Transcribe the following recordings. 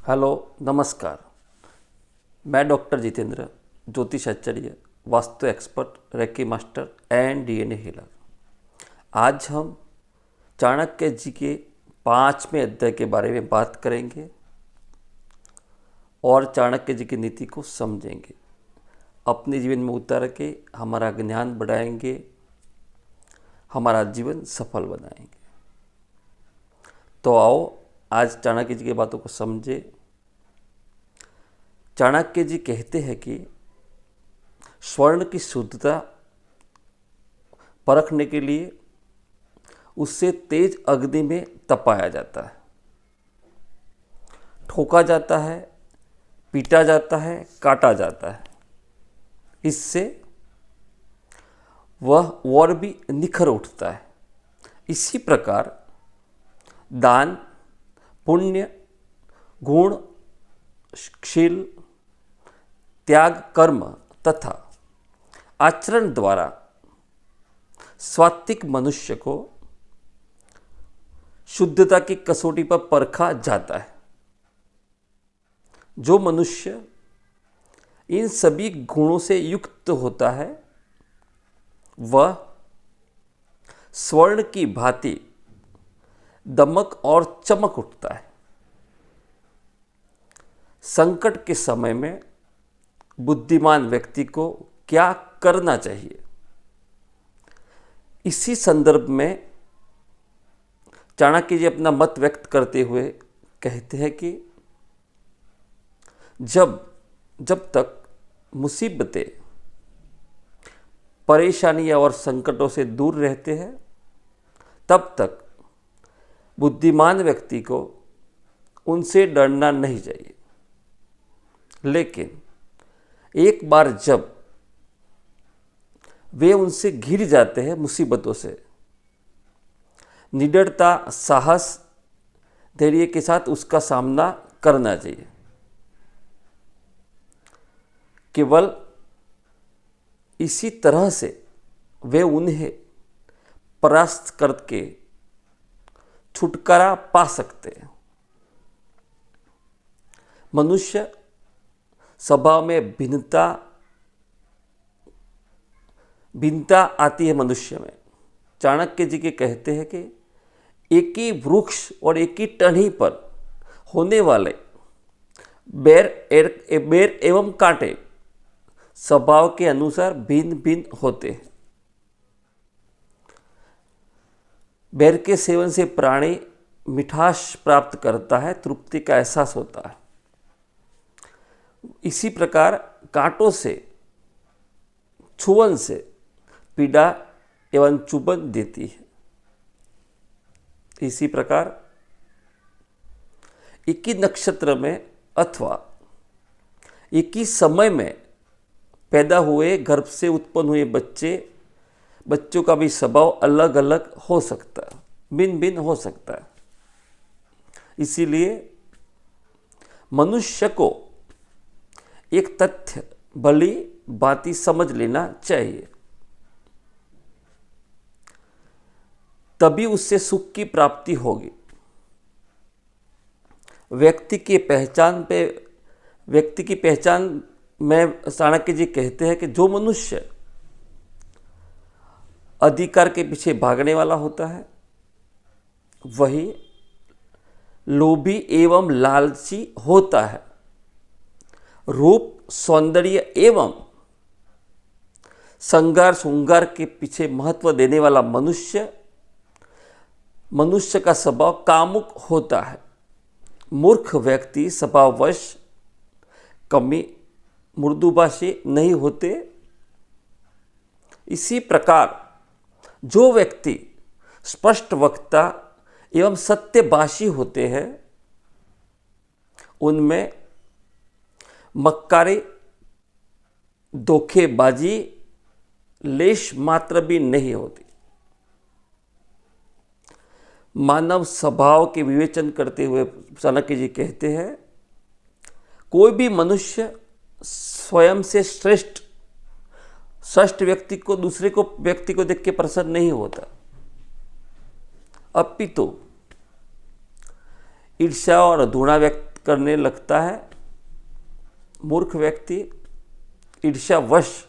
Hello, नमस्कार। मैं doctor Jitendra, ज्योतिषाचार्य, vastu expert, reiki master and DNA healer. आज हम चाणक्य जी के 5वें अध्याय के बारे में बात करेंगे और चाणक्य जी की नीति को समझेंगे, अपने जीवन में उतार के हमारा ज्ञान बढ़ाएंगे, हमारा जीवन सफल बनाएंगे। तो आओ आज चाणक्य जी की बातों को समझे। चाणक्य जी कहते हैं कि स्वर्ण की शुद्धता परखने के लिए उससे तेज अग्नि में तपाया जाता है, ठोका जाता है, पीटा जाता है, काटा जाता है। इससे वह और भी निखर उठता है। इसी प्रकार दान, पुण्य, गुण, शील, त्याग, कर्म तथा आचरण द्वारा सात्विक मनुष्य को शुद्धता की कसौटी पर परखा जाता है। जो मनुष्य इन सभी गुणों से युक्त होता है वह स्वर्ण की भांति दमक और चमक उठता है। संकट के समय में बुद्धिमान व्यक्ति को क्या करना चाहिए, इसी संदर्भ में चाणक्य जी अपना मत व्यक्त करते हुए कहते हैं कि जब तक मुसीबतें, परेशानियां और संकटों से दूर रहते हैं तब तक बुद्धिमान व्यक्ति को उनसे डरना नहीं चाहिए। लेकिन एक बार जब वे उनसे घिर जाते हैं मुसीबतों से, निडरता, साहस, धैर्य के साथ उसका सामना करना चाहिए। केवल इसी तरह से वे उन्हें परास्त करके छुटकारा पा सकते हैं। मनुष्य स्वभाव में भिन्नता आती है मनुष्य में। चाणक्य जी के कहते हैं कि एक ही वृक्ष और एक ही टहनी पर होने वाले बेर एवं कांटे स्वभाव के अनुसार भिन्न भिन्न होते हैं। बेर के सेवन से प्राणी मिठास प्राप्त करता है, तृप्ति का एहसास होता है। इसी प्रकार कांटों से, छुअन से पीड़ा एवं चुभन देती है। इसी प्रकार एक ही नक्षत्र में अथवा एक ही समय में पैदा हुए, गर्भ से उत्पन्न हुए बच्चों का भी स्वभाव अलग अलग हो सकता है, भिन्न भिन्न हो सकता है। इसीलिए मनुष्य को एक तथ्य भली भांति समझ लेना चाहिए, तभी उससे सुख की प्राप्ति होगी। व्यक्ति की पहचान में चाणक्य जी कहते हैं कि जो मनुष्य अधिकार के पीछे भागने वाला होता है वही लोभी एवं लालची होता है। रूप, सौंदर्य एवं श्रृंगार के पीछे महत्व देने वाला मनुष्य का स्वभाव कामुक होता है। मूर्ख व्यक्ति स्वभाववश कमी मृदुभाषी नहीं होते। इसी प्रकार जो व्यक्ति स्पष्ट वक्ता एवं सत्यभाषी होते हैं उनमें मक्कारी, धोखेबाजी लेश मात्र भी नहीं होती। मानव स्वभाव के विवेचन करते हुए चाणक्य जी कहते हैं कोई भी मनुष्य स्वयं से श्रेष्ठ व्यक्ति को व्यक्ति को देख के प्रसन्न नहीं होता, अपितु ईर्ष्या और घृणा व्यक्त करने लगता है। मूर्ख व्यक्ति ईर्ष्यावश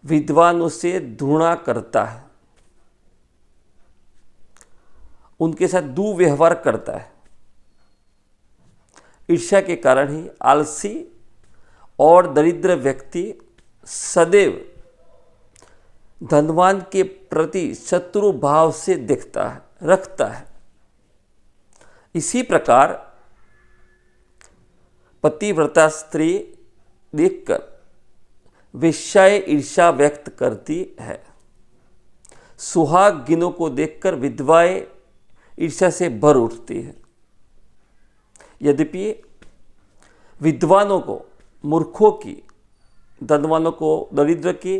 विद्वानों से घृणा करता है, उनके साथ दुर्व्यवहार करता है। ईर्ष्या के कारण ही आलसी और दरिद्र व्यक्ति सदैव धनवान के प्रति शत्रु भाव से रखता है। इसी प्रकार पतिव्रता स्त्री देखकर वेश्याएं ईर्ष्या व्यक्त करती है। सुहागिनों को देखकर विधवाएं ईर्ष्या से भर उठती है। यद्यपि विद्वानों को मूर्खों की, धनवानों को दरिद्र की,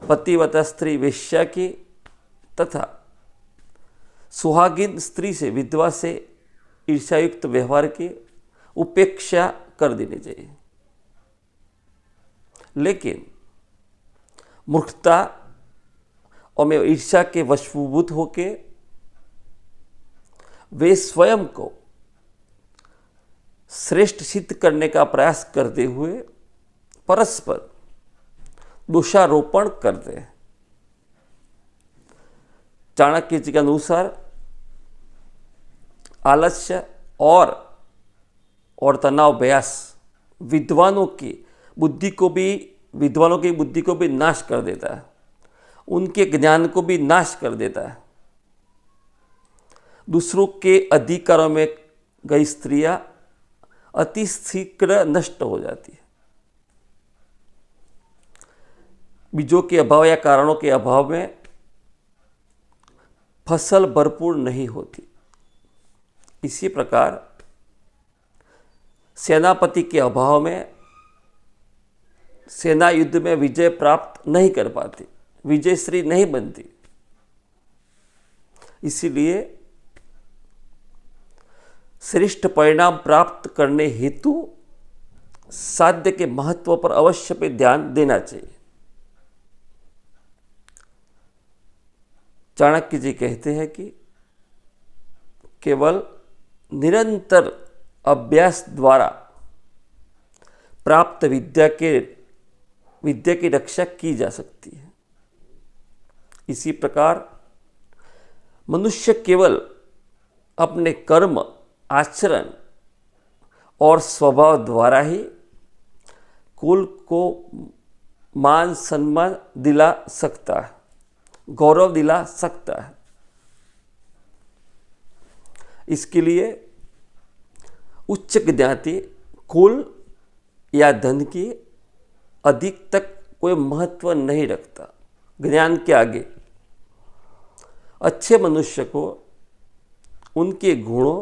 पतिव्रता स्त्री वेश्या की तथा सुहागिन स्त्री से, विधवा से ईर्ष्यायुक्त व्यवहार की उपेक्षा कर देनी चाहिए। लेकिन मूर्खता और ईर्ष्या के वशीभूत होके वे स्वयं को श्रेष्ठ सिद्ध करने का प्रयास करते हुए परस्पर दोषारोपण करते हैं। चाणक्य जी के अनुसार आलस्य और तनाव अभ्यास विद्वानों की बुद्धि को भी नाश कर देता है, उनके ज्ञान को भी नाश कर देता है। दूसरों के अधिकारों में गई स्त्रियां अति शीघ्र नष्ट हो जाती है। बीजों के अभाव या कारणों के अभाव में फसल भरपूर नहीं होती। इसी प्रकार सेनापति के अभाव में सेना युद्ध में विजय प्राप्त नहीं कर पाती, विजयश्री नहीं बनती। इसीलिए श्रेष्ठ परिणाम प्राप्त करने हेतु साध्य के महत्व पर अवश्य पे ध्यान देना चाहिए। चाणक्य जी कहते हैं कि केवल निरंतर अभ्यास द्वारा प्राप्त विद्या की रक्षा की जा सकती है। इसी प्रकार मनुष्य केवल अपने कर्म, आचरण और स्वभाव द्वारा ही कुल को मान सम्मान दिला सकता है, गौरव दिला सकता है। इसके लिए उच्च ज्ञाति, कुल या धन की अधिक तक कोई महत्व नहीं रखता। ज्ञान के आगे अच्छे मनुष्य को उनके गुणों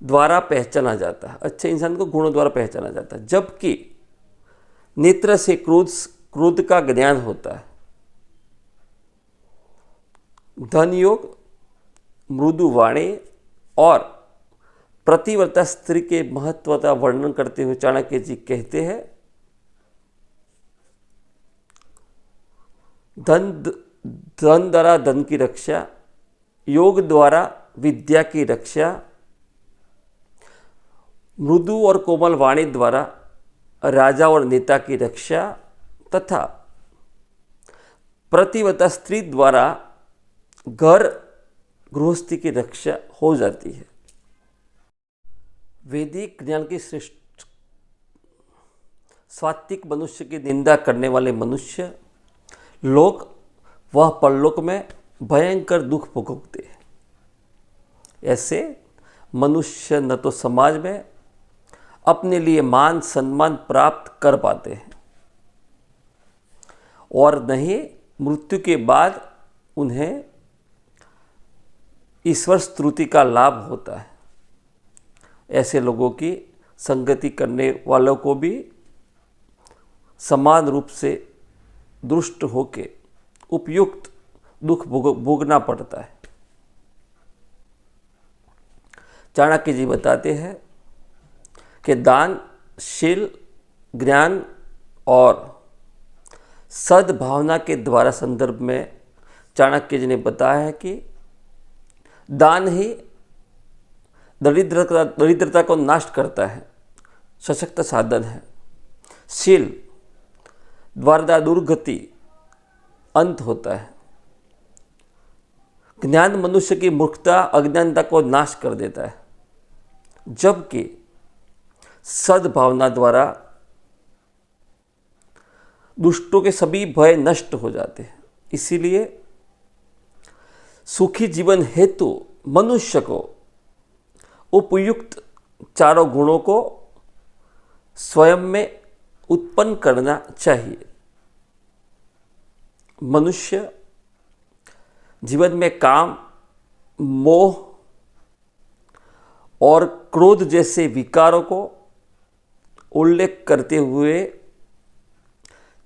द्वारा पहचाना जाता है, अच्छे इंसान को गुणों द्वारा पहचाना जाता है। जबकि नेत्र से क्रोध का ज्ञान होता है। धन योग, मृदु वाणी और प्रतिव्रता स्त्री के महत्व का वर्णन करते हुए चाणक्य जी कहते हैं, धन द्वारा धन की रक्षा, योग द्वारा विद्या की रक्षा, मृदु और कोमल वाणी द्वारा राजा और नेता की रक्षा तथा प्रतिव्रता स्त्री द्वारा घर गृहस्थी की रक्षा हो जाती है। वैदिक ज्ञान की श्रेष्ठ सात्विक मनुष्य की निंदा करने वाले मनुष्य लोग वह परलोक में भयंकर दुख भोगते हैं। ऐसे मनुष्य न तो समाज में अपने लिए मान सम्मान प्राप्त कर पाते हैं और न ही मृत्यु के बाद उन्हें ईश्वर स्तुति का लाभ होता है। ऐसे लोगों की संगति करने वालों को भी समान रूप से दुष्ट होके उपयुक्त दुख भोगना पड़ता है। चाणक्य जी बताते हैं कि दान, शील, ज्ञान और सद्भावना के द्वारा संदर्भ में चाणक्य जी ने बताया है कि दान ही दरिद्रता को नाश करता है, सशक्त साधन है। शील द्वारा दुर्गति अंत होता है। ज्ञान मनुष्य की मूर्खता अज्ञानता को नाश कर देता है, जबकि सद्भावना द्वारा दुष्टों के सभी भय नष्ट हो जाते हैं। इसीलिए सुखी जीवन हेतु मनुष्य को उपयुक्त चारों गुणों को स्वयं में उत्पन्न करना चाहिए। मनुष्य जीवन में काम, मोह और क्रोध जैसे विकारों को उल्लेख करते हुए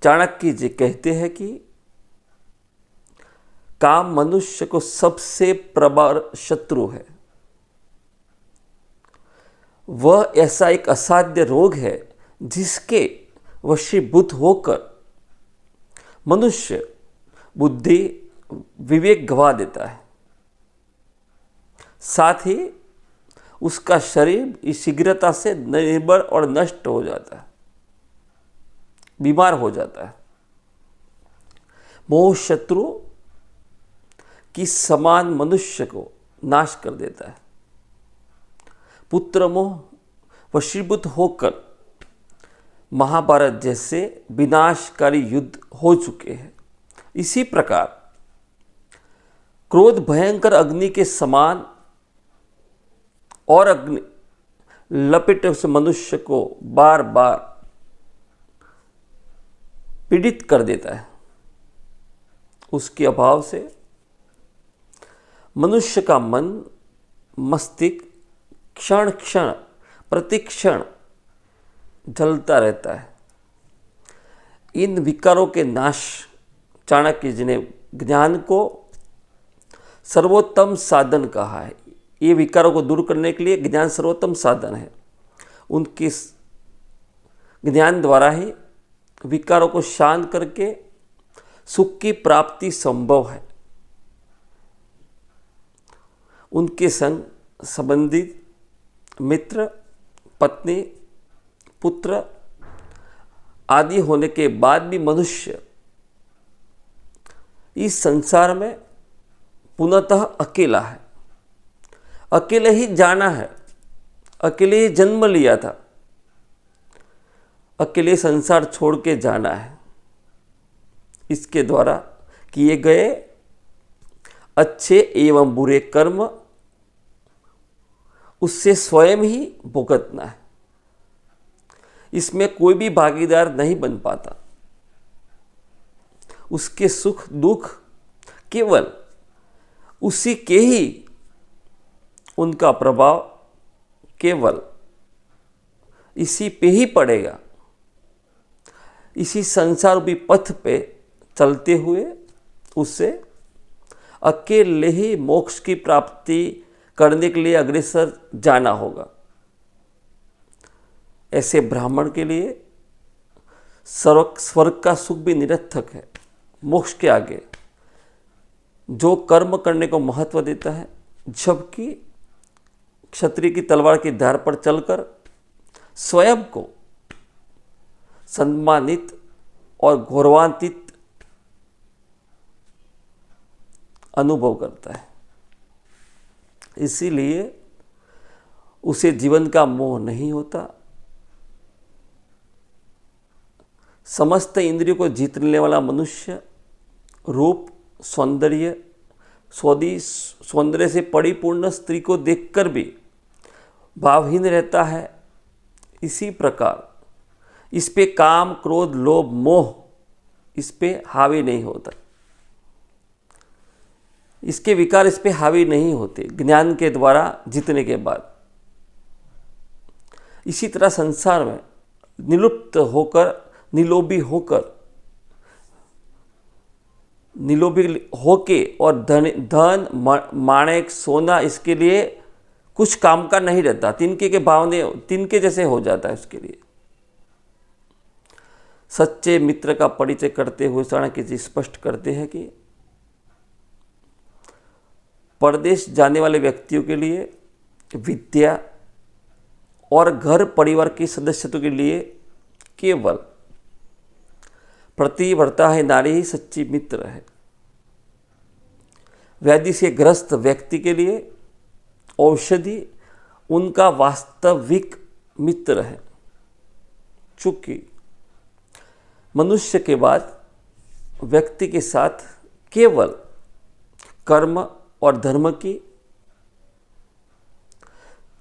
चाणक्य जी कहते हैं कि काम मनुष्य को सबसे प्रबल शत्रु है। वह ऐसा एक असाध्य रोग है जिसके वशीभूत होकर मनुष्य बुद्धि विवेक गवा देता है, साथ ही उसका शरीर शीघ्रता से निर्बल और नष्ट हो जाता है, बीमार हो जाता है। मोह शत्रु की समान मनुष्य को नाश कर देता है। पुत्र मोह वशीभूत होकर महाभारत जैसे विनाशकारी युद्ध हो चुके हैं। इसी प्रकार क्रोध भयंकर अग्नि के समान और अग्नि लपेट उस मनुष्य को बार बार पीड़ित कर देता है। उसके अभाव से मनुष्य का मन मस्तिष्क क्षण क्षण प्रतिक्षण जलता रहता है। इन विकारों के नाश चाणक्य जी ने ज्ञान को सर्वोत्तम साधन कहा है। ये विकारों को दूर करने के लिए ज्ञान सर्वोत्तम साधन है। उनके ज्ञान द्वारा ही विकारों को शांत करके सुख की प्राप्ति संभव है। उनके संग संबंधित मित्र, पत्नी, पुत्र आदि होने के बाद भी मनुष्य इस संसार में पुनः अकेला है। अकेले ही जाना है, अकेले ही जन्म लिया था, अकेले संसार छोड़ के जाना है। इसके द्वारा किए गए अच्छे एवं बुरे कर्म उससे स्वयं ही भुगतना है। इसमें कोई भी भागीदार नहीं बन पाता। उसके सुख दुख केवल उसी के ही, उनका प्रभाव केवल इसी पे ही पड़ेगा। इसी संसार रूपी पथ पे चलते हुए उसे अकेले ही मोक्ष की प्राप्ति करने के लिए अग्रसर जाना होगा। ऐसे ब्राह्मण के लिए स्वर्ग का सुख भी निरर्थक है। मोक्ष के आगे जो कर्म करने को महत्व देता है, जबकि क्षत्रिय की तलवार की धार पर चलकर स्वयं को सम्मानित और गौरवान्वित अनुभव करता है। इसीलिए उसे जीवन का मोह नहीं होता। समस्त इंद्रियों को जीतने वाला मनुष्य रूप, सौंदर्य, सौंदर्य से परिपूर्ण स्त्री को देखकर भी भावहीन रहता है। इसी प्रकार इस पे काम, क्रोध, लोभ, मोह इस पे हावी नहीं होता। इसके विकार इस पे हावी नहीं होते ज्ञान के द्वारा जीतने के बाद। इसी तरह संसार में निलुप्त होकर, निलोभी होके और धन माणिक सोना इसके लिए कुछ काम का नहीं रहता। तिनके के भावने तिनके जैसे हो जाता है उसके लिए। सच्चे मित्र का परिचय करते हुए चाणक्य जी स्पष्ट करते हैं कि परदेश जाने वाले व्यक्तियों के लिए विद्या और घर परिवार के सदस्यों के लिए केवल प्रतिव्रता है नारी ही सच्ची मित्र है। व्याधि से ग्रस्त व्यक्ति के लिए औषधि उनका वास्तविक मित्र है। चूंकि मनुष्य के बाद व्यक्ति के साथ केवल कर्म और धर्म की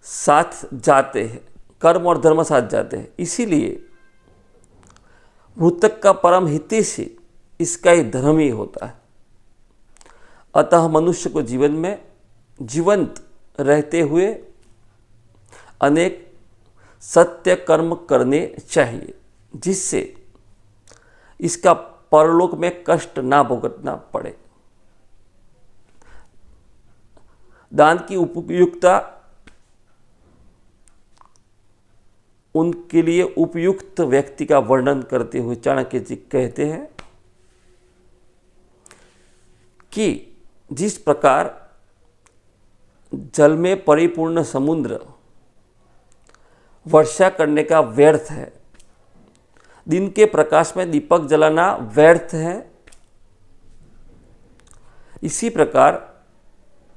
साथ जाते हैं, कर्म और धर्म साथ जाते हैं, इसीलिए मृतक का परम हितैषी इसका ही धर्म ही होता है। अतः मनुष्य को जीवन में जीवंत रहते हुए अनेक सत्य कर्म करने चाहिए, जिससे इसका परलोक में कष्ट ना भुगतना पड़े। दान की उपयुक्तता उनके लिए उपयुक्त व्यक्ति का वर्णन करते हुए चाणक्य जी कहते हैं कि जिस प्रकार जल में परिपूर्ण समुद्र वर्षा करने का व्यर्थ है, दिन के प्रकाश में दीपक जलाना व्यर्थ है, इसी प्रकार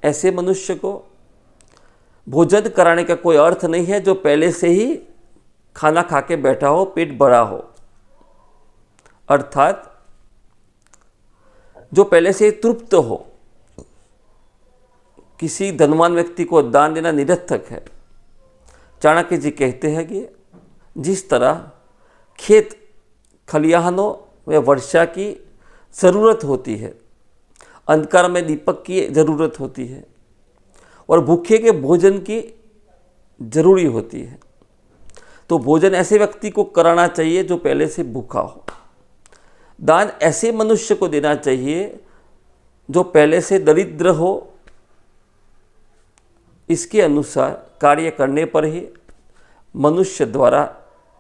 ऐसे मनुष्य को भोजन कराने का कोई अर्थ नहीं है जो पहले से ही खाना खा के बैठा हो, पेट भरा हो। अर्थात जो पहले से ही तृप्त हो। किसी धनवान व्यक्ति को दान देना निरर्थक है। चाणक्य जी कहते हैं कि जिस तरह खेत खलिहानों व वर्षा की ज़रूरत होती है, अंधकार में दीपक की ज़रूरत होती है और भूखे के भोजन की जरूरी होती है, तो भोजन ऐसे व्यक्ति को कराना चाहिए जो पहले से भूखा हो। दान ऐसे मनुष्य को देना चाहिए जो पहले से दरिद्र हो। इसके अनुसार कार्य करने पर ही मनुष्य द्वारा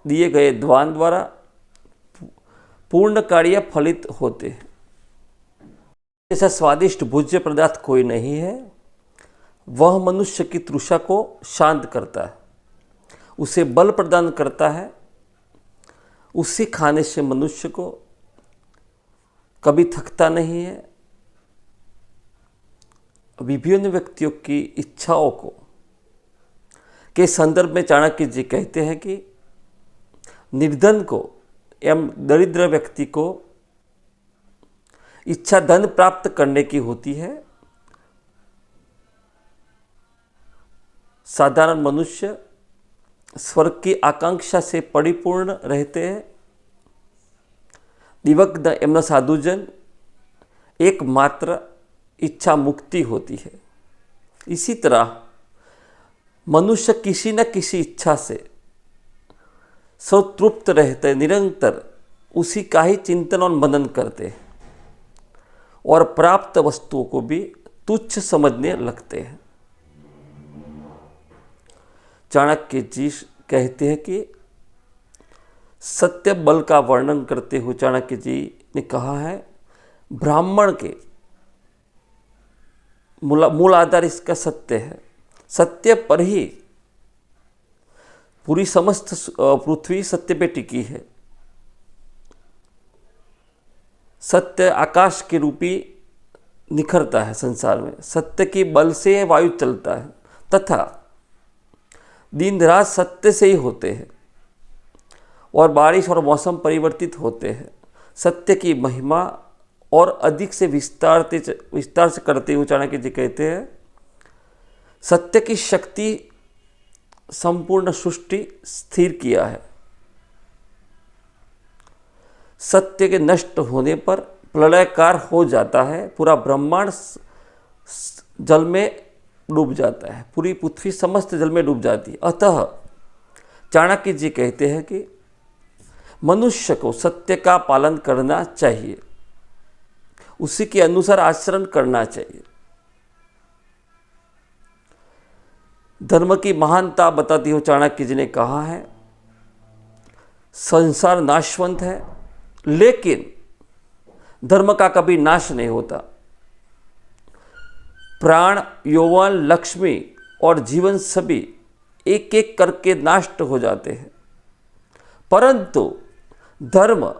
दिए गए दान द्वारा पूर्ण कार्य फलित होते हैं। ऐसा स्वादिष्ट भोज्य पदार्थ कोई नहीं है। वह मनुष्य की तृषा को शांत करता है, उसे बल प्रदान करता है। उसे खाने से मनुष्य को कभी थकता नहीं है। विभिन्न व्यक्तियों की इच्छाओं को के संदर्भ में चाणक्य जी कहते हैं कि निर्धन को एवं दरिद्र व्यक्ति को इच्छा धन प्राप्त करने की होती है। साधारण मनुष्य स्वर्ग की आकांक्षा से परिपूर्ण रहते हैं। दिवग्ध एवं साधुजन एकमात्र इच्छा मुक्ति होती है। इसी तरह मनुष्य किसी न किसी इच्छा से संतृप्त रहते, निरंतर उसी का ही चिंतन और मनन करते हैं और प्राप्त वस्तुओं को भी तुच्छ समझने लगते हैं। चाणक्य जी कहते हैं कि सत्य बल का वर्णन करते हुए चाणक्य जी ने कहा है, ब्राह्मण के मूल आधार इसका सत्य है। सत्य पर ही पूरी समस्त पृथ्वी सत्य पे टिकी है। सत्य आकाश के रूपी निखरता है संसार में। सत्य के बल से वायु चलता है तथा दिन रात सत्य से ही होते हैं और बारिश और मौसम परिवर्तित होते हैं। सत्य की महिमा और अधिक से विस्तार से करते हुए चाणक्य जी कहते हैं, सत्य की शक्ति संपूर्ण सृष्टि स्थिर किया है। सत्य के नष्ट होने पर प्रलयकार हो जाता है। पूरा ब्रह्मांड जल में डूब जाता है, पूरी पृथ्वी समस्त जल में डूब जाती है। अतः चाणक्य जी कहते हैं कि मनुष्य को सत्य का पालन करना चाहिए, उसी के अनुसार आचरण करना चाहिए। धर्म की महानता बताती हुए चाणक्य जी ने कहा है, संसार नाशवंत है लेकिन धर्म का कभी नाश नहीं होता। प्राण, यौवन, लक्ष्मी और जीवन सभी एक एक करके नष्ट हो जाते हैं, परंतु धर्म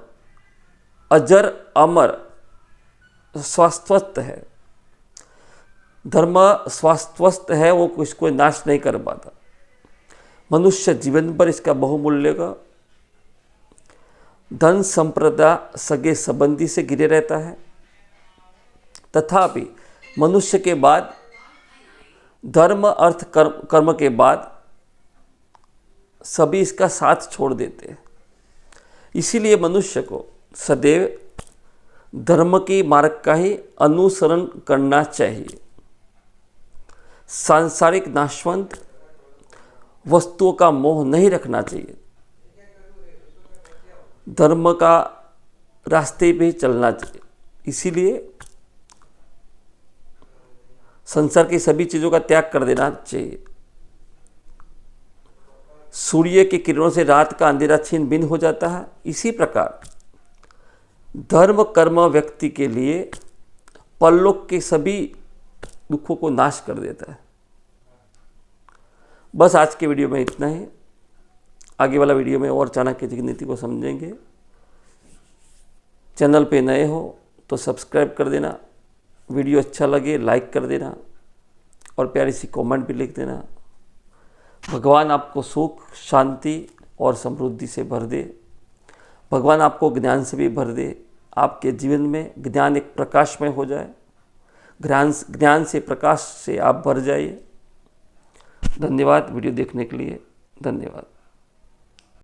अजर अमर शाश्वत है। धर्म शाश्वत है, वो इसको नाश नहीं कर पाता। मनुष्य जीवन भर इसका बहुमूल्य का धन संपदा सगे संबंधी से घिरे रहता है, तथापि मनुष्य के बाद धर्म अर्थ कर्म के बाद सभी इसका साथ छोड़ देते हैं। इसीलिए मनुष्य को सदैव धर्म की मार्ग का ही अनुसरण करना चाहिए। सांसारिक नाशवंत वस्तुओं का मोह नहीं रखना चाहिए। धर्म का रास्ते पे चलना चाहिए। इसीलिए संसार की सभी चीज़ों का त्याग कर देना चाहिए। सूर्य की किरणों से रात का अंधेरा छीन भिन्न हो जाता है, इसी प्रकार धर्म कर्म व्यक्ति के लिए परलोक के सभी दुखों को नाश कर देता है। बस आज के वीडियो में इतना ही। आगे वाला वीडियो में और चाणक्य जी की नीति को समझेंगे। चैनल पे नए हो तो सब्सक्राइब कर देना, वीडियो अच्छा लगे लाइक कर देना और प्यारी सी कमेंट भी लिख देना। भगवान आपको सुख शांति और समृद्धि से भर दे। भगवान आपको ज्ञान से भी भर दे। आपके जीवन में ज्ञान एक प्रकाश में हो जाए। ज्ञान से प्रकाश से आप भर जाइए। धन्यवाद वीडियो देखने के लिए। धन्यवाद।